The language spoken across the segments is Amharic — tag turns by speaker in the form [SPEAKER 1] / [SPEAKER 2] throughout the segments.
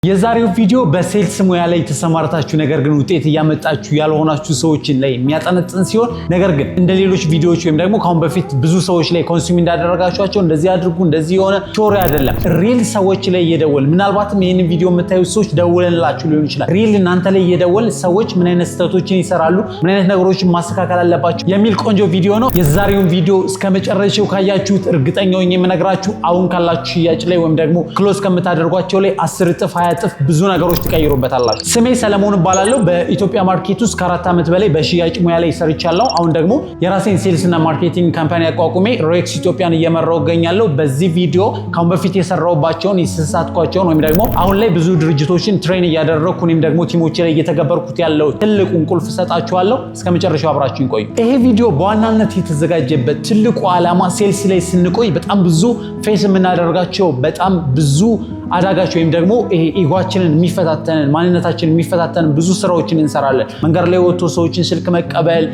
[SPEAKER 1] የዛሬው ቪዲዮ በሴልስ ሙያ ላይ ተሰማርታችሁ ነገር ግን ውጤት ያመጣችሁ ያልሆናችሁ ሰዎችን ላይ የሚያጠነጥን ሲሆን ነገር ግን እንደ ሌሎች ቪዲዮዎች ወይም ደግሞ ካሁን በፊት ብዙ ሰዎች ላይ ኮንሱም እንዳደረጋችኋቸው እንደዚህ አድርጉ እንደዚህ የሆነ ሾሪ አይደለም። ሪል ሰዎች ላይ እየደወል ምናልባትም ይሄንን ቪዲዮ የምታዩት ሰዎች ደውለንላችሁ ሊሆን ይችላል። ሪል እናንተ ላይ እየደወል ሰዎች ምን አይነት ስህተቶችን ይሰራሉ፣ ምን አይነት ነገሮችን ማስተካከል አለባችሁ የሚል ቆንጆ ቪዲዮ ነው። የዛሬውን ቪዲዮ እስከመጨረሻው ካያችሁት እርግጠኛ ሆኜ የምነግራችሁ አሁን ካላችሁ ሽያጭ ላይ ወይም ደግሞ ክሎዝ ከምታደርጓቸው ላይ 10 እጥፍ ጥፍ ብዙ ነገሮች ትቀይሩበታላችሁ። ስሜ ሰለሞን እባላለሁ። በኢትዮጵያ ማርኬት ውስጥ ከ4 ዓመት በላይ በሽያጭ ሙያ ላይ ሰርቻለሁ። አሁን ደግሞ የራሴን ሴልስ እና ማርኬቲንግ ካምፓኒ አቋቁሜ ሮኤክስ ኢትዮጵያን እየመራሁ እገኛለሁ። በዚህ ቪዲዮ ካሁን በፊት የሰራሁባቸውን የስሳትኳቸውን ወይም ደግሞ አሁን ላይ ብዙ ድርጅቶችን ትሬን እያደረኩ እኔም ደግሞ ቲሞቼ ላይ እየተገበርኩት ያለው ትልቁን ቁልፍ ሰጣችኋለሁ። እስከመጨረሻው አብራችሁን ቆዩ። ይሄ ቪዲዮ በዋናነት የተዘጋጀበት ትልቁ ዓላማ ሴልስ ላይ ስንቆይ በጣም ብዙ ፌስ የምናደርጋቸው በጣም ብዙ አዳጋች ወይም ደግሞ ይሄ ኢጓችንን የሚፈታተንን ማንነታችንን የሚፈታተንን ብዙ ስራዎችን እንሰራለን። መንገድ ላይ ወጥቶ ሰዎችን ስልክ መቀበል፣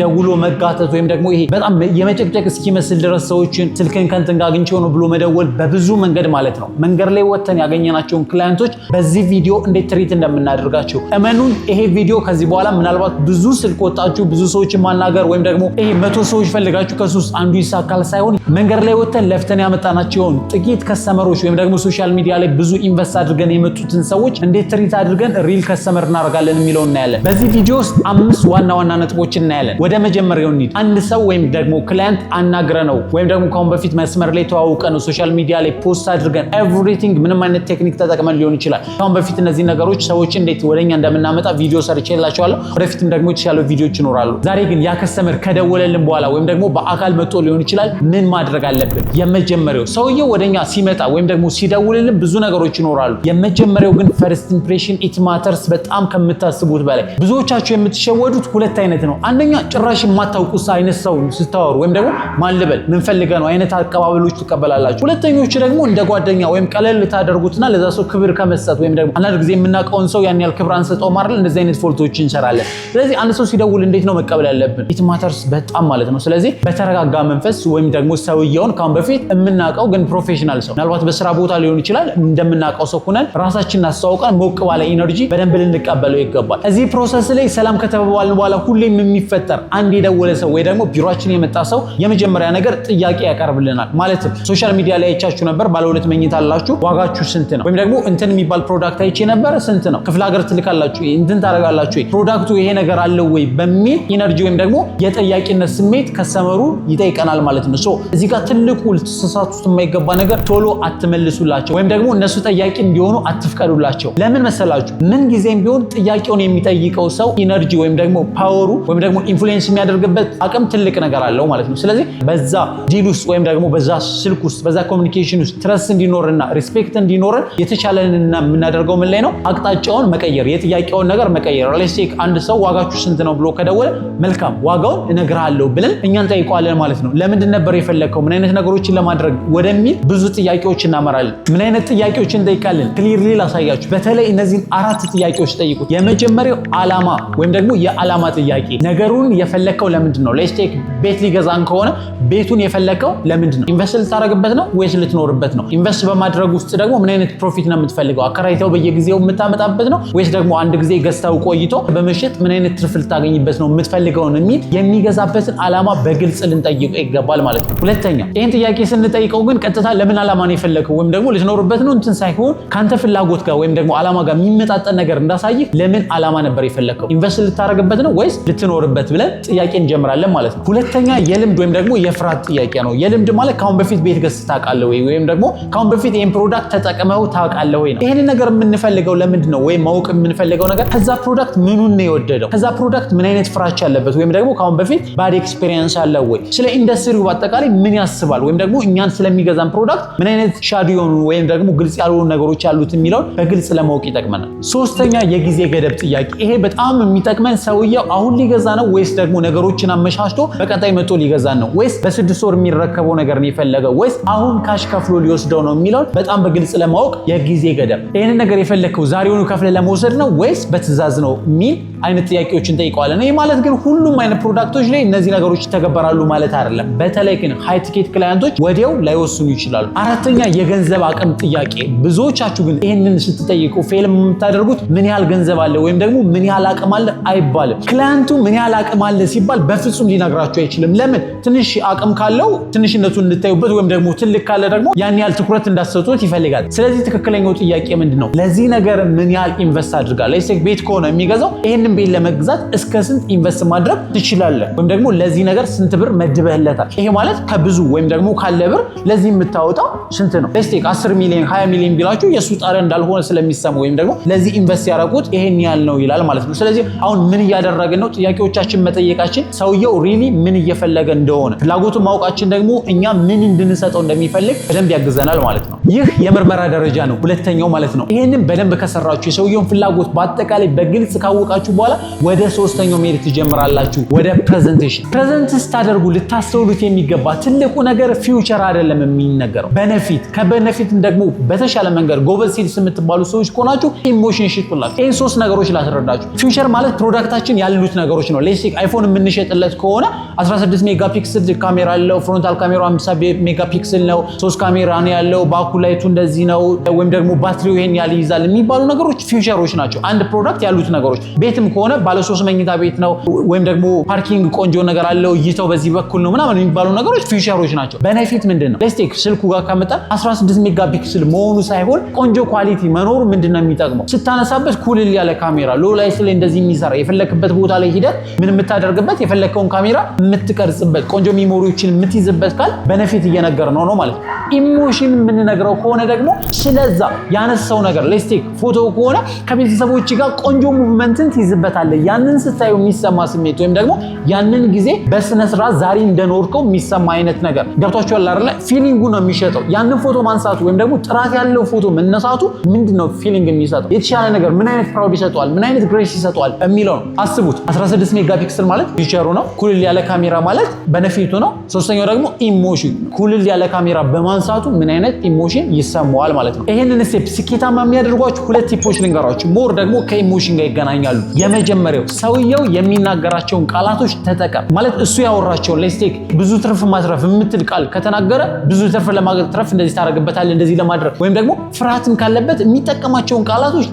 [SPEAKER 1] ደውሎ መጋተት ወይም ደግሞ ይሄ በጣም የመጨቅጨቅ እስኪመስል ድረስ ሰዎችን ስልክን ከንትን ጋር አግኝቼው ነው ብሎ መደወል በብዙ መንገድ ማለት ነው። መንገድ ላይ ወጥተን ያገኘናቸውን ክላይንቶች በዚህ ቪዲዮ እንዴት ትሪት እንደምናደርጋቸው እመኑን። ይሄ ቪዲዮ ከዚህ በኋላ ምናልባት ብዙ ስልክ ወጣችሁ ብዙ ሰዎችን ማናገር ወይም ደግሞ ይሄ 100 ሰዎች ፈልጋችሁ ከሱ ውስጥ አንዱ ይሳካል ሳይሆን መንገድ ላይ ወጥተን ለፍተን ያመጣናቸውን ጥቂት ከስተመሮች ወይም ደግሞ ሶሻል ሚዲያ ላይ ብዙ ኢንቨስት አድርገን የመጡትን ሰዎች እንዴት ትሪት አድርገን ሪል ከስተመር እናደርጋለን የሚለው እናያለን። በዚህ ቪዲዮ ውስጥ 5 ዋና ዋና ነጥቦች እናያለን። ወደ መጀመሪያው እንሂድ። አንድ ሰው ወይም ደግሞ ክላይንት አናግረ ነው ወይም ደግሞ ካሁን በፊት መስመር ላይ ተዋውቀ ነው ሶሻል ሚዲያ ላይ ፖስት አድርገን ኤቭሪቲንግ ምንም አይነት ቴክኒክ ተጠቅመን ሊሆን ይችላል። ካሁን በፊት እነዚህ ነገሮች ሰዎች እንዴት ወደኛ እንደምናመጣ ቪዲዮ ሰርቼላችኋለሁ። ወደፊትም ደግሞ የተሻሉ ቪዲዮዎች ይኖራሉ። ዛሬ ግን ያ ከስተመር ከደወለልን በኋላ ወይም ደግሞ በአካል መጥቶ ሊሆን ይችላል ምን ማድረግ አለብን? የመጀመሪያው ሰውየው ወደኛ ሲመጣ ወይም ደግሞ ሲደውልልን ብዙ ነገሮች ይኖራሉ። የመጀመሪያው ግን ፈርስት ኢምፕሬሽን ኢት ማተርስ። በጣም ከምታስቡት በላይ ብዙዎቻችሁ የምትሸወዱት ሁለት አይነት ነው። አንደኛ ጭራሽ የማታውቁት አይነት ሰው ስታወሩ ወይም ደግሞ ማልበል ምን ፈልገ ነው አይነት አቀባበሎች ትቀበላላችሁ። ሁለተኞቹ ደግሞ እንደ ጓደኛ ወይም ቀለል ታደርጉትና ለዛ ሰው ክብር ከመስጠት ወይም ደግሞ አንዳንድ ጊዜ የምናውቀውን ሰው ያን ያህል ክብር አንሰጠው ማለት እንደዚህ አይነት ፎልቶችን እንሰራለን። ስለዚህ አንድ ሰው ሲደውል እንዴት ነው መቀበል ያለብን? ኢት ማተርስ በጣም ማለት ነው። ስለዚህ በተረጋጋ መንፈስ ወይም ደግሞ ሰውየውን ካሁን በፊት የምናውቀው ግን ፕሮፌሽናል ሰው ምናልባት በስራ ቦታ ሊሆን ይችላል እንደምናውቀው ሰው ሆነን ራሳችንን አስተዋውቀን ሞቅ ባለ ኢነርጂ በደንብ ልንቀበለው ይገባል። እዚህ ፕሮሰስ ላይ ሰላም ከተባባልን በኋላ ሁሌም የሚፈጠር አንድ የደወለ ሰው ወይ ደግሞ ቢሮአችን የመጣ ሰው የመጀመሪያ ነገር ጥያቄ ያቀርብልናል። ማለትም ሶሻል ሚዲያ ላይ አይቻችሁ ነበር፣ ባለ 2 መኝታ አላችሁ፣ ዋጋችሁ ስንት ነው? ወይም ደግሞ እንትን የሚባል ፕሮዳክት አይቼ ነበር፣ ስንት ነው? ክፍለ ሀገር ትልካላችሁ፣ እንትን ታደርጋላችሁ፣ ፕሮዳክቱ ይሄ ነገር አለው ወይ በሚል ኢነርጂ ወይም ደግሞ የጠያቂነት ስሜት ከስተመሩ ይጠይቀናል ማለት ነው። ሶ እዚህ ጋር ትልቁ ልትሳሳቱት የማይገባ ነገር ቶሎ አትመልሱላቸው ወይም ደግሞ እነሱ ጠያቂ እንዲሆኑ አትፍቀዱላቸው። ለምን መሰላችሁ? ምን ጊዜም ቢሆን ጥያቄውን የሚጠይቀው ሰው ኢነርጂ ወይም ደግሞ ፓወሩ ወይም ደግሞ ኢንፍሉዌንስ የሚያደርግበት አቅም ትልቅ ነገር አለው ማለት ነው። ስለዚህ በዛ ዲል ውስጥ ወይም ደግሞ በዛ ስልክ ውስጥ በዛ ኮሚኒኬሽን ውስጥ ትረስት እንዲኖርና ሪስፔክት እንዲኖርን የተቻለንና የምናደርገው ምን ላይ ነው? አቅጣጫውን መቀየር፣ የጥያቄውን ነገር መቀየር። ሪሌስቲክ አንድ ሰው ዋጋችሁ ስንት ነው ብሎ ከደወለ መልካም ዋጋውን እነግርሃለሁ ብለን እኛን ጠይቀዋለን ማለት ነው። ለምንድን ነበር የፈለግከው? ምን አይነት ነገሮችን ለማድረግ ወደሚል ብዙ ጥያቄዎች እናመራለን። ምን አይነት ጥያቄዎችን እንጠይቃለን? ክሊርሊ ላሳያችሁ። በተለይ እነዚህን 4 ጥያቄዎች ጠይቁት። የመጀመሪያው ዓላማ ወይም ደግሞ የዓላማ ጥያቄ። ነገሩን የፈለከው ለምንድን ነው? ሌስቴክ ቤት ሊገዛን ከሆነ ቤቱን የፈለከው ለምንድን ነው? ኢንቨስት ልታደርግበት ነው ወይስ ልትኖርበት ነው? ኢንቨስት በማድረግ ውስጥ ደግሞ ምን አይነት ፕሮፊት ነው የምትፈልገው? አከራይተው በየጊዜው የምታመጣበት ነው ወይስ ደግሞ አንድ ጊዜ ገዝተው ቆይቶ በመሸጥ ምን አይነት ትርፍ ልታገኝበት ነው የምትፈልገውን የሚል የሚገዛበትን ዓላማ በግልጽ ልንጠይቀው ይገባል ማለት ነው። ሁለተኛ ይህን ጥያቄ ስንጠይቀው ግን ቀጥታ ለምን ዓላማ ነው የፈለከው ወይም ደግሞ ልትኖርበት ነው እንትን ሳይሆን ካንተ ፍላጎት ጋር ወይም ደግሞ ዓላማ ጋር የሚመጣጠን ነገር እንዳሳይህ ለምን ዓላማ ነበር የፈለከው? ኢንቨስት ልታደርግበት ነው ወይስ ልትኖርበት ብለን ጥያቄ እንጀምራለን ማለት ነው። ሁለተኛ የልምድ ወይም ደግሞ የፍርሃት ጥያቄ ነው። የልምድ ማለት ካሁን በፊት ቤት ገዝተህ ታውቃለህ ወይ ወይም ደግሞ ካሁን በፊት ይሄን ፕሮዳክት ተጠቅመው ታውቃለህ ወይ ነው። ይሄንን ነገር የምንፈልገው ለምንድን ነው? ወይም ማወቅ የምንፈልገው ነገር ከዛ ፕሮዳክት ምኑን ነው የወደደው? ከዛ ፕሮዳክት ምን አይነት ፍራቻ አለበት ወይም ደግሞ ካሁን በፊት ባድ ኤክስፒሪየንስ አለው ወይ? ስለ ኢንዱስትሪው በአጠቃላይ ምን ያስባል ወይም ደግሞ እኛን ስለሚገዛን ፕሮዳክት ምን አይነት ሻዶ የሆኑ ወይም ደግሞ ግልጽ ያልሆኑ ነገሮች ያሉት የሚለውን በግልጽ ለማወቅ ይጠቅመናል። ሶስተኛ የጊዜ ገደብ ጥያቄ። ይሄ በጣም የሚጠቅመን ሰውየው አሁን ሊገዛ ነው ወይስ ደግሞ ነገሮችን አመሻሽቶ በቀጣይ መጥቶ ሊገዛ ነው ወይስ በ6 ወር የሚረከበው ነገር ነው የፈለገው ወይስ አሁን ካሽ ከፍሎ ሊወስደው ነው የሚለውን በጣም በግልጽ ለማወቅ የጊዜ ገደብ። ይሄንን ነገር የፈለከው ዛሬውኑ ከፍለ ለመውሰድ ነው ወይስ በትዕዛዝ ነው የሚል አይነት ጥያቄዎችን ጠይቀዋለን። ይሄ ማለት ግን ሁሉም አይነት ፕሮዳክቶች ላይ እነዚህ ነገሮች ይተገበራሉ ማለት አይደለም። በተለይ ግን ሃይ ቲኬት ክላይንቶች ወዲያው ላይወስኑ ይችላሉ። አራተኛ የገንዘብ አቅም ጥያቄ ጥያቄ። ብዙዎቻችሁ ግን ይህንን ስትጠይቁ ፌል የምታደርጉት ምን ያህል ገንዘብ አለ ወይም ደግሞ ምን ያህል አቅም አለ አይባልም። ክላይንቱ ምን ያህል አቅም አለ ሲባል በፍጹም ሊነግራችሁ አይችልም። ለምን? ትንሽ አቅም ካለው ትንሽነቱን እንድታዩበት ወይም ደግሞ ትልቅ ካለ ደግሞ ያን ያህል ትኩረት እንዳትሰጡት ይፈልጋል። ስለዚህ ትክክለኛው ጥያቄ ምንድነው? ለዚህ ነገር ምን ያህል ኢንቨስት አድርጋለህ? ለሴክ ቤት ከሆነ የሚገዛው ይህንን ቤት ለመግዛት እስከ ስንት ኢንቨስት ማድረግ ትችላለህ? ወይም ደግሞ ለዚህ ነገር ስንት ብር መድበህለታል? ይሄ ማለት ከብዙ ወይም ደግሞ ካለ ብር ለዚህ የምታወጣው ስንት ነው? ለስቴክ 10 ሚሊዮን 20 ሚሊዮን ቢላችሁ የሱ ጣሪያ እንዳልሆነ ስለሚሰማ ወይም ደግሞ ለዚህ ኢንቨስት ያደረጉት ይሄን ያህል ነው ይላል ማለት ነው። ስለዚህ አሁን ምን እያደረግን ነው? ጥያቄዎቻችን መጠየቃችን ሰውየው ሪሊ ምን እየፈለገ እንደሆነ ፍላጎቱን ማወቃችን ደግሞ እኛ ምን እንድንሰጠው እንደሚፈልግ በደንብ ያግዘናል ማለት ነው። ይህ የምርመራ ደረጃ ነው፣ ሁለተኛው ማለት ነው። ይሄንን በደንብ ከሰራችሁ የሰውየውን ፍላጎት በአጠቃላይ በግልጽ ካወቃችሁ በኋላ ወደ ሶስተኛው መሄድ ትጀምራላችሁ፣ ወደ ፕሬዘንቴሽን። ፕሬዘንት ስታደርጉ ልታስተውሉት የሚገባ ትልቁ ነገር ፊውቸር አይደለም የሚነገረው፣ በነፊት። ከበነፊትም ደግሞ በተሻለ መንገድ ጎበዝ ሴልስ የምትባሉ ሰዎች ከሆናችሁ ኢሞሽን ሽጡላችሁ። ይህን 3 ነገሮች ላስረዳችሁ። ፊውቸር ማለት ፕሮዳክታችን ያሉት ነገሮች ነው። ሌሲክ አይፎን የምንሸጥለት ከሆነ 16 ሜጋፒክስል ካሜራ አለው፣ ፍሮንታል ካሜራው 50 ሜጋፒክስል ነው፣ 3 ካሜራ ነው ያለው፣ ባኩላይቱ እንደዚህ ነው፣ ወይም ደግሞ ባትሪው ይሄን ያህል ይይዛል የሚባሉ ነገሮች ፊውቸሮች ናቸው። አንድ ፕሮዳክት ያሉት ነገሮች። ቤትም ከሆነ ባለ 3 መኝታ ቤት ነው፣ ወይም ደግሞ ፓርኪንግ ቆንጆ ነገር አለው፣ እይታው በዚህ በኩል ነው ምናምን የሚባሉ ነገሮች ፊውቸሮች ናቸው። በነፊት ምንድነው? ሌስቴክ ስልኩ ጋር ከመጣ 16 ሜጋፒክስል መሆኑ ሳይሆን ቆንጆ ኳሊቲ መኖሩ ምንድነው የሚጠቅመው? ስታነሳበት ኩልል ያለ ካሜራ ሎ ላይት ላይ እንደዚህ የሚሰራ የፈለክበት ቦታ ላይ ሂደት ምን የምታደርግበት የፈለከውን ካሜራ የምትቀርጽበት ቆንጆ ሚሞሪዎችን የምትይዝበት ካል በነፊት እየነገር ነው ማለት ነው። ኢሞሽን የምንነግረው ከሆነ ደግሞ ስለዛ ያነሳው ነገር ሌስቴክ ፎቶ ከሆነ ከቤተሰቦች ጋር ቆንጆ ሙቭመንትን ትይዝበታለህ። ያንን ስታዩ የሚሰማ ስሜት ወይም ደግሞ ያንን ጊዜ በስነ ስርዓት ዛሬ እንደኖርከው የሚሰማ አይነት ነገር ገብቷችኋል አይደል? ፊሊንጉ ነው የሚሸጠው። ያንን ፎቶ ማንሳቱ ወይም ደግሞ ጥራት ያለው ፎቶ መነሳቱ ምንድነው ፊሊንግ የሚሰጠው? የተሻለ ነገር ምን አይነት ፕራውድ ይሰጠዋል፣ ምን አይነት ግሬስ ይሰጠዋል የሚለው ነው። አስቡት 16 ሜጋፒክስል ማለት ፊቸሩ ነው። ኩልል ያለ ካሜራ ማለት በነፊቱ ነው። ሶስተኛው ደግሞ ኢሞሽን፣ ኩልል ያለ ካሜራ በማንሳቱ ምን አይነት ኢሞሽን ይሰማዋል ማለት ነው። ይሄንን ስቴፕ ስኬታማ የሚያደርጓችሁ 2 ቲፖች ልንገራችሁ፣ ሞር ደግሞ ከኢሞሽን ጋር ይገናኛሉ። የመጀመሪያው ሰውየው የሚናገራቸውን ቃላቶች ተጠቀም ማለት እሱ ያወራቸውን ሌስቴክ ብዙ ትርፍ ማትረፍ የምትል ቃል ከተናገረ ብዙ ትርፍ ለማትረፍ እንደዚህ ታደርግበታለህ እንደዚህ ለማድረግ ወይም ደግሞ ፍርሃትም ካለበት የሚጠቀማቸውን ቃላቶች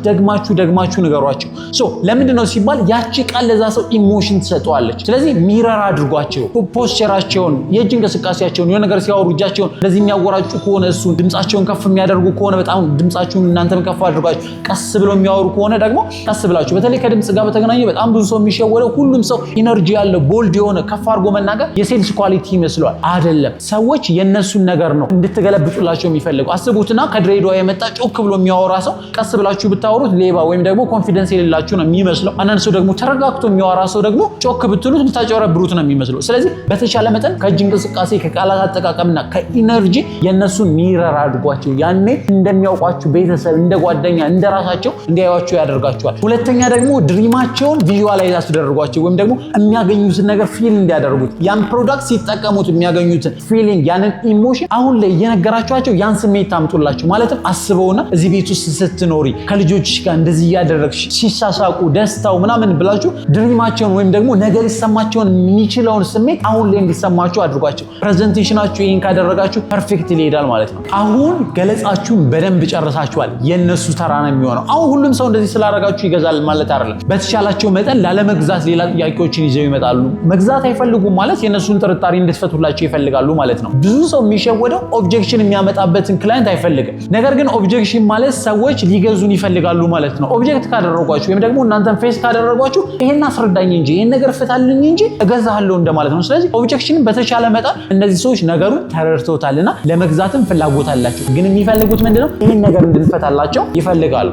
[SPEAKER 1] ደግማችሁ ንገሯቸው። ለምንድነው ሲባል ያቺ ቃል ለዛ ሰው ኢሞሽን ትሰጠዋለች። ስለዚህ ሚረር አድርጓቸው። ፖስቸራቸውን፣ የእጅ እንቅስቃሴያቸውን፣ የሆነ ነገር ሲያወሩ እጃቸውን እንደዚህ የሚያወራጩ ከሆነ እሱን ድምጻቸውን ከፍ የሚያደርጉ ከሆነ በጣም ድምጻችሁን እናንተም ከፍ አድርጓችሁ፣ ቀስ ብለው የሚያወሩ ከሆነ ደግሞ ቀስ ብላችሁ። በተለይ ከድምጽ ጋር በተገናኘ በጣም ብዙ ሰው የሚሸወደው ሁሉም ሰው ኢነርጂ ያለው ቦልድ የሆነ ከፍ አድርጎ መናገር የሴልስ ኳሊቲ ይመስለዋል። አይደለም። ሰዎች የነሱን ነገር ነው እንድትገለብጡላቸው የሚፈልጉ። አስቡትና ከድሬዳዋ የመጣ ጮክ ብሎ የሚያወራ ሰው ቀስ ብላችሁ ብታወሩት ሌባ ወይም ደግሞ ኮንፊደንስ የሌላችሁ ነው የሚመስለው። አንዳንድ ሰው ደግሞ ተረጋግቶ የሚያወራ ሰው ደግሞ ጮክ ብትሉት ልታጨረብሩት ነው የሚመስለው። ስለዚህ በተቻለ መጠን ከእጅ እንቅስቃሴ ከቃላት አጠቃቀምና ከኢነርጂ የነሱን ሚረር አድርጓቸው። ያኔ እንደሚያውቋችሁ ቤተሰብ፣ እንደ ጓደኛ፣ እንደ ራሳቸው እንዲያዩዋቸው ያደርጋቸዋል። ሁለተኛ ደግሞ ድሪማቸውን ቪዥዋላይዝ አስደርጓቸው ወይም ደግሞ የሚያገኙትን ነገር ፊል እንዲያደርጉት ያን ፕሮዳክት ሲጠቀሙት የሚያገኙትን ፊሊንግ ያንን ኢሞሽን አሁን ላይ እየነገራችኋቸው ያን ስሜት ታምጡላችሁ። ማለትም አስበውና እዚህ ቤት ውስጥ ስትኖሪ ከልጆች ጋር እንደዚህ እያደረግሽ ሲሳሳቁ ደስታው ምናምን ብላችሁ ድሪማቸውን ወይም ደግሞ ነገር ሊሰማቸውን የሚችለውን ስሜት አሁን ላይ እንዲሰማችሁ አድርጓቸው። ፕሬዘንቴሽናችሁ ይህን ካደረጋችሁ ፐርፌክት ይሄዳል ማለት ነው። አሁን ገለጻችሁን በደንብ ጨርሳችኋል። የነሱ ተራ ነው የሚሆነው። አሁን ሁሉም ሰው እንደዚህ ስላደረጋችሁ ይገዛል ማለት አይደለም። በተቻላቸው መጠን ላለመግዛት ሌላ ጥያቄዎችን ይዘው ይመጣሉ። መግዛት አይፈልጉም ማለት የነሱን ጥርጣሬ እንድትፈቱላቸው ይፈልጋሉ ማለት ነው። ብዙ ሰው የሚሸወደው ኦብጀክሽን የሚያመጣበትን ክላይንት አይፈልግም። ነገር ግን ኦብጀክሽን ማለት ሰዎች ሊገዙን ይፈልጋሉ ማለት ነው። ኦብጀክት ካደረጓችሁ ወይም ደግሞ እናንተን ፌስ ካደረጓችሁ ይሄን አስረዳኝ እንጂ ይሄን ነገር ፍታልኝ እንጂ እገዛሃለሁ እንደማለት ነው። ስለዚህ ኦብጀክሽንን በተቻለ መጠን እነዚህ ሰዎች ነገሩን ተረድተውታልና ለመግዛትም ፍላጎት አላቸው። ግን የሚፈልጉት ምንድነው? ይሄን ነገር እንድንፈታላቸው ይፈልጋሉ።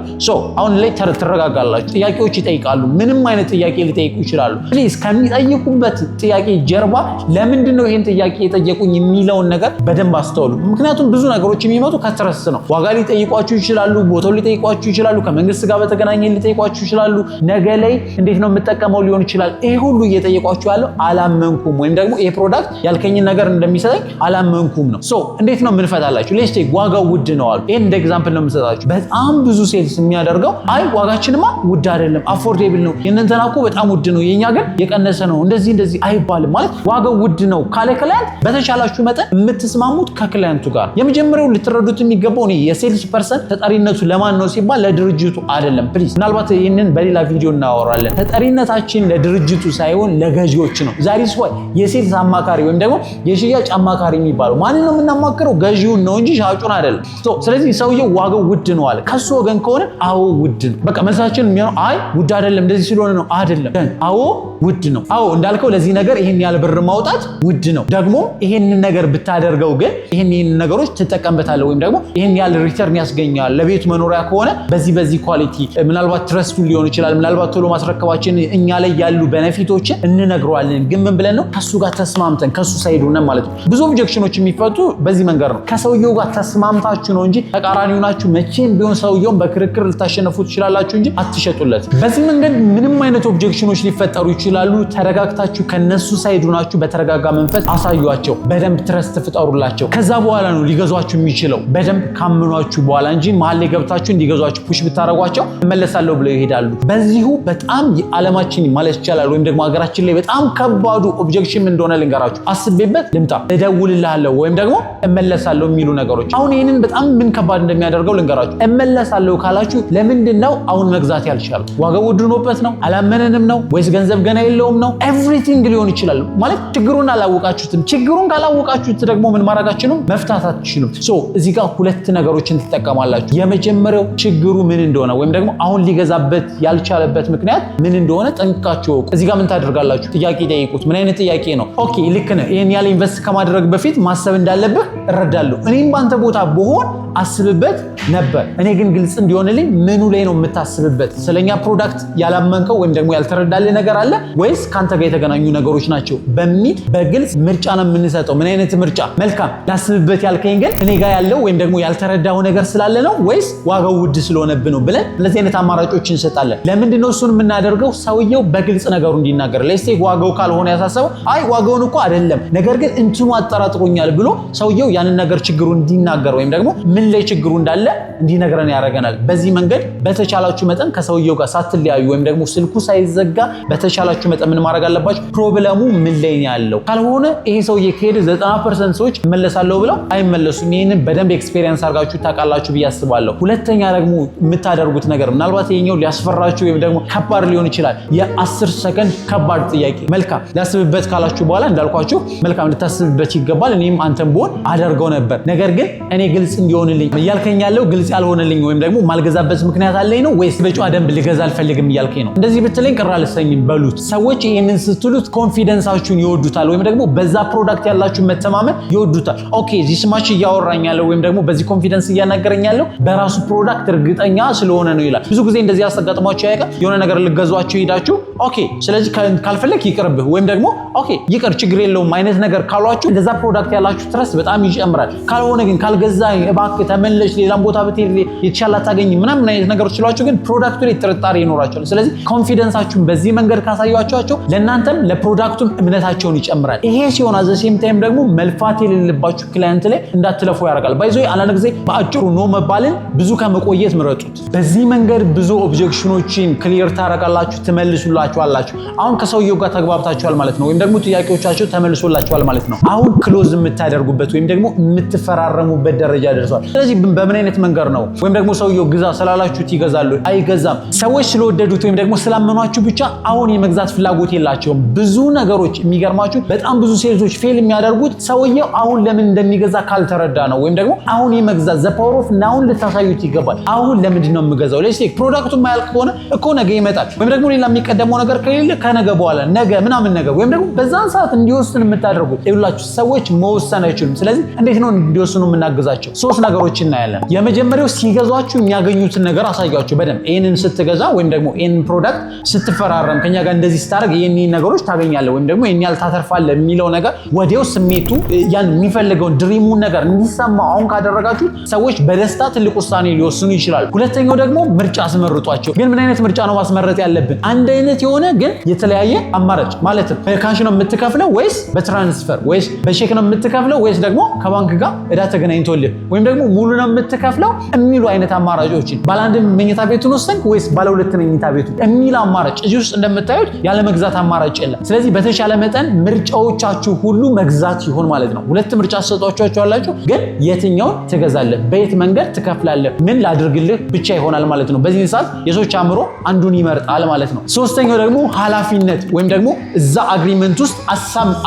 [SPEAKER 1] አሁን ላይ ትረጋጋላችሁ። ጥያቄዎች ይጠይቃሉ። ምንም አይነት ጥያቄ ሊጠይቁ ይችላሉ። ፕሊዝ ከሚጠይቁበት ጥያቄ ጀርባ ለምንድነው ይሄን ጥያቄ የጠየቁኝ የሚለውን ነገር በደንብ አስተውሉ። ምክንያቱም ብዙ ነገሮች የሚመጡ ከትረስ ነው። ዋጋ ሊጠይቋችሁ ይችላሉ። ቦታው ሊጠይቋችሁ ይችላሉ። ከመንግስት ጋር በተገናኘ ሊጠይቋችሁ ይችላሉ። ነገ ላይ እንዴት ነው የምጠቀመው ሊሆን ይችላል። ይሄ ሁሉ እየጠየቋችሁ ያለው አላመንኩም ወይም ደግሞ ይሄ ፕሮዳክት ያልከኝን ነገር እንደሚሰጠኝ አላመንኩም ነው። እንዴት ነው የምንፈታላችሁ? ሌስቴ ዋጋው ውድ ነው አሉ። ይሄን እንደ ኤግዛምፕል ነው የምሰጣችሁ። በጣም ብዙ ሴልስ የሚያደርገው አይ ዋጋችንማ ውድ አይደለም አፎርዴብል ነው፣ የእናንተና እኮ በጣም ውድ ነው፣ የኛ ግን የቀነሰ ነው፣ እንደዚህ አይባልም። ማለት ዋጋው ውድ ነው ካለ ክላይንት በተቻላችሁ መጠን የምትስማሙት ከክላይንቱ ጋር። የመጀመሪያው ልትረዱት የሚገባው የሚገባው የሴልስ ፐርሰን ተጠሪነቱ ለማን ነው ሲባል ለድርጅቱ አይደለም። ፕሊዝ ምናልባት ይህንን በሌላ ቪዲዮ እናወራለን። ተጠሪነታችን ለድርጅቱ ሳይሆን ለገዢዎች ነው። ዛሬ ስዋይ የሴልስ አማካሪ ወይም ደግሞ የሽያጭ አማካሪ የሚባለው ማንን ነው የምናማክረው? ገዢውን ነው እንጂ ሻጩን አይደለም። ስለዚህ ሰውየው ዋጋው ውድ ነው አለ። ከሱ ወገን ከሆነ አዎ ውድ ነው። በቃ መልሳችን የሚሆነው አይ ውድ አይደለም እንደዚህ ስለሆነ ነው አይደለም። አዎ ውድ ነው። አዎ እንዳልከው ለዚህ ነገር ይሄን ያህል ብር ማውጣት ውድ ነው። ደግሞ ይሄንን ነገር ብታደርገው ግን ይሄን ነገሮች ትጠቀምበታለህ ወይም ደግሞ ይሄን ያህል ሪተርን ያስገኛል። ለቤት መኖሪያ ከሆነ በዚህ ኳሊቲ ምናልባት ትረስቱ ሊሆን ይችላል። ምናልባት ቶሎ ማስረከባችን እኛ ላይ ያሉ ቤኔፊቶችን እንነግረዋለን። ግን ምን ብለን ነው ከሱ ጋር ተስማምተን ከሱ ሳይድ ሆነን ማለት ነው። ብዙ ኦብጀክሽኖች የሚፈቱ በዚህ መንገድ ነው። ከሰውየው ጋር ተስማምታችሁ ነው እንጂ ተቃራኒው ናችሁ መቼም ቢሆን ሰውየውን በክርክር ልታሸነፉ ትችላላችሁ እንጂ አትሸጡለት። በዚህ መንገድ ምንም አይነት ኦብጀክሽኖች ሊፈጠሩ ይችላሉ። ተረጋግታችሁ ከነሱ ሳይድ ሆናችሁ በተረጋጋ መንፈስ አሳዩአቸው። በደንብ ትረስት ፍጠሩላቸው። ከዛ በኋላ ነው ሊገዟችሁ የሚችለው በደንብ ካምኗችሁ በኋላ እንጂ መሀል ላይ ገብታችሁ እንዲገዟችሁ ፑሽ ብታረጓቸው እመለሳለሁ ብለው ይሄዳሉ። በዚሁ በጣም የዓለማችን ማለት ይቻላል ወይም ደግሞ ሀገራችን ላይ በጣም ከባዱ ኦብጀክሽን እንደሆነ ልንገራችሁ። አስቤበት ልምጣ፣ እደውልልሃለሁ ወይም ደግሞ እመለሳለሁ የሚሉ ነገሮች። አሁን ይህንን በጣም ምን ከባድ እንደሚያደርገው ልንገራችሁ። እመለሳለሁ ካላችሁ ለምንድን ነው አሁን መግዛት ያልቻለው? ዋጋው ውድ ሆኖበት ነው? አላመነንም ነው? ወይስ ገንዘብ ገና የለውም ነው? ኤቭሪቲንግ ሊሆን ይችላል። ማለት ችግሩን አላወቃችሁትም። ችግሩን ካላወቃችሁት ደግሞ ምን ማድረጋችሁም መፍታት አትችሉም። እዚህ ጋር ሁለት ነገሮችን ትጠቀማላችሁ። የመጀመሪያው ችግሩ ምን እንደሆነ ወይም ደግሞ አሁን ሊገዛበት ያልቻለበት ምክንያት ምን እንደሆነ ጠንቅቃችሁ እወቁ። እዚህ ጋር ምን ታደርጋላችሁ? ጥያቄ ጠይቁት። ምን አይነት ጥያቄ ነው? ኦኬ ልክ ነህ፣ ይሄን ያለ ኢንቨስት ከማድረግ በፊት ማሰብ እንዳለብህ እረዳለሁ። እኔም ባንተ ቦታ ብሆን አስብበት ነበር። እኔ ግን ግልጽ እንዲሆንልኝ ምኑ ላይ ነው የምታስብበት? ስለኛ ፕሮዳክት ያላመንከው ወይም ደግሞ ያልተረዳልህ ነገር አለ ወይስ ካንተ ጋር የተገናኙ ነገሮች ናቸው በሚል በግልጽ ምርጫ ነው የምንሰጠው። ምን አይነት ምርጫ? መልካም ላስብበት ያልከኝ ግን እኔ ጋር ያለው ወይም ደግሞ ያልተረዳው ነገር ስላለ ነው ወይስ ዋጋው ውድ ስለሆነብህ ነው ብለን እንደዚህ አይነት አማራጮች እንሰጣለን። ለምንድን ነው እሱን የምናደርገው? ሰውየው በግልጽ ነገሩ እንዲናገር። ለስቴክ ዋጋው ካልሆነ ያሳሰበው አይ ዋጋውን እኮ አይደለም ነገር ግን እንትኑ አጠራጥሮኛል ብሎ ሰውየው ያንን ነገር ችግሩ እንዲናገር ወይም ደግሞ ምን ላይ ችግሩ እንዳለ እንዲነግረን ያደርገናል። በዚህ መንገድ በተቻላችሁ መጠን ከሰውየው ጋር ሳትለያዩ ወይም ደግሞ ስልኩ ሳይዘጋ በተቻላችሁ መጠን ምን ማድረግ አለባችሁ? ፕሮብለሙ ምን ላይ ነው ያለው። ካልሆነ ይሄ ሰውዬ ከሄደ 90% ሰዎች እመለሳለሁ ብለው አይመለሱም። ይሄንን በደንብ ኤክስፔሪየንስ አድርጋችሁ ታውቃላችሁ ብዬ አስባለሁ። ሁለተኛ ደግሞ የምታደርጉት ነገር ምናልባት ይሄኛው ሊያስፈራችሁ ወይም ደግሞ ከባድ ሊሆን ይችላል። የ10 ሰከንድ ከባድ ጥያቄ። መልካም ላስብበት ካላችሁ በኋላ እንዳልኳችሁ መልካም ልታስብበት ይገባል። እኔም አንተም ብሆን አደርገው ነበር ነገር ግን እኔ ግልጽ እንዲሆንልኝ እያልከኝ ያለው ግልጽ ያልሆነልኝ ወይም ደግሞ ማልገዛበት ምክንያት አለኝ ነው ወይስ በጨዋ ደንብ ልገዛ አልፈልግም እያልከኝ ነው? እንደዚህ ብትለኝ ቅር አልሰኝም በሉት። ሰዎች ይሄንን ስትሉት ኮንፊደንሳችሁን ይወዱታል ወይም ደግሞ በዛ ፕሮዳክት ያላችሁን መተማመን ይወዱታል። ኦኬ እዚህ ስማች እያወራኝ ያለው ወይም ደግሞ በዚህ ኮንፊደንስ እያናገረኝ ያለው በራሱ ፕሮዳክት እርግጠኛ ስለሆነ ነው ይላል። ብዙ ጊዜ እንደዚህ ያስጠጋጥሟችሁ ያውቃል። የሆነ ነገር ልገዟችሁ ሄዳችሁ ኦኬ ስለዚህ ካልፈለክ ይቅርብህ ወይም ደግሞ ኦኬ ይቅር ችግር የለውም አይነት ነገር ካሏችሁ እንደዛ ፕሮዳክት ያላችሁ ትረስት በጣም ይጨምራል። ካልሆነ ግን ካልገዛኝ እባክህ ተመለሽ ሌላም ቦታ ብትሄድ የተሻለ አታገኝም ምናምን አይነት ነገሮች ሲሏችሁ ግን ፕሮዳክቱ ላይ ጥርጣሬ ይኖራቸዋል። ስለዚህ ኮንፊደንሳችሁን በዚህ መንገድ ካሳያችኋቸው ለእናንተም ለፕሮዳክቱም እምነታቸውን ይጨምራል። ይሄ ሲሆን አዘ ሴም ታይም ደግሞ መልፋት የሌለባችሁ ክላይንት ላይ እንዳትለፉ ያደርጋል። ባይዞ አንዳንድ ጊዜ በአጭሩ ኖ መባልን ብዙ ከመቆየት ምረጡት። በዚህ መንገድ ብዙ ኦብጀክሽኖችን ክሊር ታረጋላችሁ፣ ትመልሱላችኋላችሁ። አሁን ከሰውየው ጋር ተግባብታችኋል ማለት ነው ወይም ደግሞ ጥያቄዎቻቸው ተመልሶላችኋል ማለት ነው። አሁን ክሎዝ የምታደርጉበት ወይም ደግሞ የምትፈራረሙበት ደረጃ ደርሷል። ስለዚህ በምን አይነት መንገድ ነው ወይም ደግሞ ሰውየው ግዛ ስላላችሁት ይገዛሉ? አይገዛም። ሰዎች ስለወደዱት ወይም ደግሞ ስላመኗችሁ ብቻ አሁን የመግዛት ፍላጎት የላቸውም። ብዙ ነገሮች የሚገርማችሁ በጣም ብዙ ሴልሶች ፌል የሚያደርጉት ሰውየው አሁን ለምን እንደሚገዛ ካልተረዳ ነው። ወይም ደግሞ አሁን የመግዛት ዘ ፓወር ኦፍ ናውን ልታሳዩት ይገባል። አሁን ለምንድን ነው የምገዛው? ለስቴክ ፕሮዳክቱ የማያልቅ ከሆነ እኮ ነገ ይመጣል ወይም ደግሞ ሌላ የሚቀደመው ነገር ከሌለ ከነገ በኋላ ነገ ምናምን ነገር ወይም ደግሞ በዛን ሰዓት እንዲወስን የምታደርጉት ይኸውላችሁ፣ ሰዎች መወሰን አይችሉም። ስለዚህ እንዴት ነው እንዲወስኑ የምናግዛቸው? ሶስት ነገሮች እናያለን። የመጀመሪያው ሲገዟችሁ የሚያገኙትን ነገር አሳያችሁ በደንብ። ይህንን ስትገዛ ወይም ደግሞ ይህንን ፕሮዳክት ስትፈራረም ከኛ ጋር እንደዚህ ስታደርግ ይህን ነገሮች ታገኛለህ ወይም ደግሞ ይህን ያህል ታተርፋለህ የሚለው ነገር ወዲያው ስሜቱ ያን የሚፈልገውን ድሪሙን ነገር እንዲሰማው አሁን ካደረጋችሁ ሰዎች በደስታ ትልቅ ውሳኔ ሊወስኑ ይችላሉ። ሁለተኛው ደግሞ ምርጫ አስመርጧቸው። ግን ምን አይነት ምርጫ ነው ማስመረጥ ያለብን? አንድ አይነት የሆነ ግን የተለያየ አማራጭ ማለትም ካሽ ነው የምትከፍለው ወይስ በትራንስፈር ወይስ በቼክ ነው የምትከፍለው ወይስ ደግሞ ከባንክ ጋር እዳ ተገናኝቶልህ ወይም ደግሞ ሙሉ ነው የምትከፍለው የሚሉ አይነት አማራጮችን ባለ አንድ መኝታ ቤቱን ወሰንክ ወይስ ባለ ሁለት መኝታ ቤቱን የሚል አማራጭ እዚህ ውስጥ እንደምታዩት ያለ መግዛት አማራጭ የለም። ስለዚህ በተሻለ መጠን ምርጫዎቻችሁ ሁሉ መግዛት ይሆን ማለት ነው። ሁለት ምርጫ ሰጧችኋላችሁ፣ ግን የትኛውን ትገዛለህ፣ በየት መንገድ ትከፍላለህ፣ ምን ላድርግልህ ብቻ ይሆናል ማለት ነው። በዚህ ሰዓት የሰዎች አእምሮ አንዱን ይመርጣል ማለት ነው። ሶስተኛው ደግሞ ኃላፊነት ወይም ደግሞ እዛ አግሪመንት ውስጥ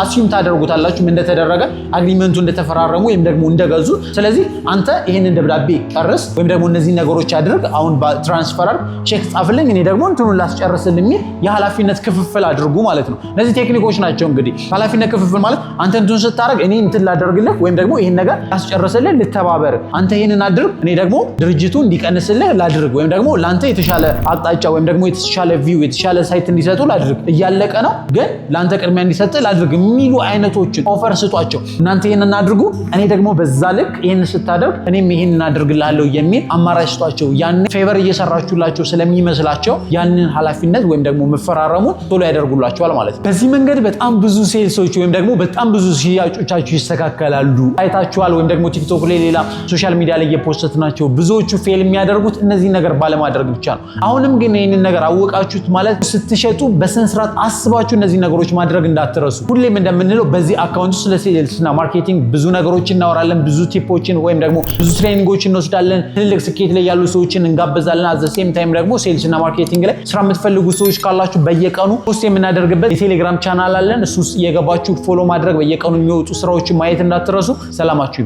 [SPEAKER 1] አስዩም ታደርጉታላችሁ እንደተደረገ አግሪመንቱ እንደተፈራረሙ ወይም ደግሞ እንደገዙ። ስለዚህ አንተ ይሄንን ደብዳቤ ጨርስ ወይም ደግሞ እነዚህ ነገሮች አድርግ፣ አሁን ትራንስፈር ቼክ ጻፍልኝ፣ እኔ ደግሞ እንትኑን ላስጨርስልኝ የሚል የኃላፊነት ክፍፍል አድርጉ ማለት ነው። እነዚህ ቴክኒኮች ናቸው እንግዲህ። ኃላፊነት ክፍፍል ማለት አንተ እንትን ስታደርግ እኔ እንትን ላደርግልህ ወይም ደግሞ ይሄን ነገር ላስጨርስልህ ልተባበር፣ አንተ ይሄንን አድርግ እኔ ደግሞ ድርጅቱ እንዲቀንስልህ ላድርግ ወይም ደግሞ ለአንተ የተሻለ አቅጣጫ ወይም ደግሞ የተሻለ ቪው የተሻለ ሳይት እንዲሰጡ ላድርግ፣ እያለቀ ነው ግን ለአንተ ቅድሚያ እንዲሰጥ ላድርግ የሚሉ አይነቶችን ኦፈር ስጧቸው። እናንተ ይሄንን አድርጉ እኔ ደግሞ በዛ ልክ ይሄን ስታደርግ እኔም ይሄንን አድርግልሃለሁ የሚል አማራጭ ስጧቸው። ያን ፌቨር እየሰራችሁላቸው ስለሚመስላቸው ያንን ኃላፊነት ወይም ደግሞ መፈራረሙን ቶሎ ያደርጉላቸዋል ማለት ነው። በዚህ መንገድ በጣም ብዙ ሴልሶች ወይም ደግሞ በጣም ብዙ ሽያጮቻችሁ ይስተካከላሉ። አይታችኋል ወይም ደግሞ ቲክቶክ ላይ ሌላ ሶሻል ሚዲያ ላይ የፖስት ናቸው። ብዙዎቹ ፌል የሚያደርጉት እነዚህ ነገር ባለማድረግ ብቻ ነው። አሁንም ግን ይህንን ነገር አወቃችሁት ማለት ስትሸጡ በስነ ስርዓት አስባችሁ እነዚህ ነገሮች ማድረግ እንዳትረሱ። ሁሌም እንደምንለው በዚህ አካውንት ውስጥ ስለ ሴልስና ማርኬቲንግ ብዙ ነገሮችን እናወራለን። ብዙ ቲፖችን ወይም ደግሞ ብዙ ትሬኒንጎችን እንወስዳለን። ትልልቅ ስኬት ላይ ያሉ ሰዎችን እንጋበዛለን። አዘ ሴም ታይም ደግሞ ሴልስና ማርኬቲንግ ላይ ስራ የምትፈልጉ ሰዎች ካላችሁ በየቀኑ ፖስት የምናደርግበት የቴሌግራም ቻናል አለን። እሱ ውስጥ እየገባችሁ ፎሎ ማድረግ በየቀኑ የሚወጡ ስራዎችን ማየት እንዳትረሱ። ሰላማችሁ ይብዛ።